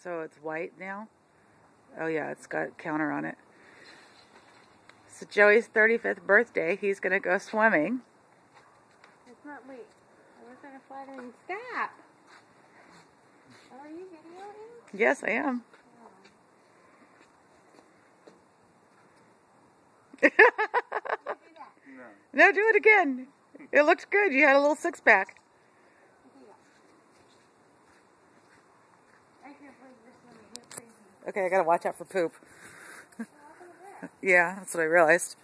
So it's white now? Oh yeah, it's got a counter on it. So Joey's 35th birthday, he's going to go swimming. It's not, wait, I was going to flattering. Stop! Are you videoing? Yes, I am. Oh. No, do it again. It looked good. You had a little six-pack. Okay, I gotta watch out for poop. Yeah, that's what I realized.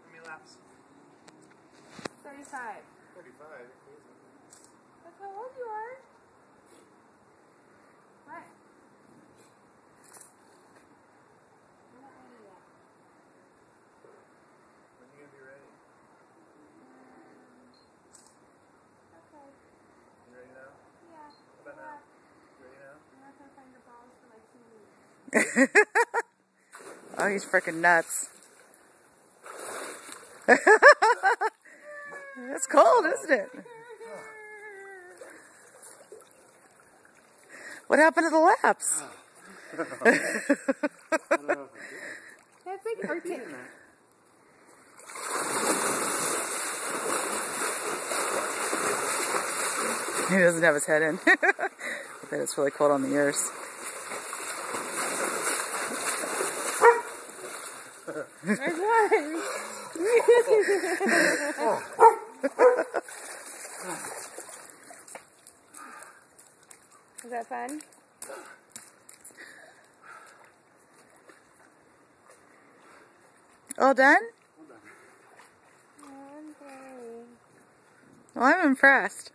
How many laps? 35. 35? That's how old you are. What? I'm not ready yet. When are you gonna be ready? Okay. You ready now? Yeah. How about now? You ready now? I'm not gonna find the balls for like 2 weeks. Oh, he's freaking nuts. It's cold, isn't it? What happened to the laps? That's like Arctic. He doesn't have his head in. I bet it's really cold on the ears. There's one. Was that fun? All done? Oh, I'm sorry. Well, I'm impressed.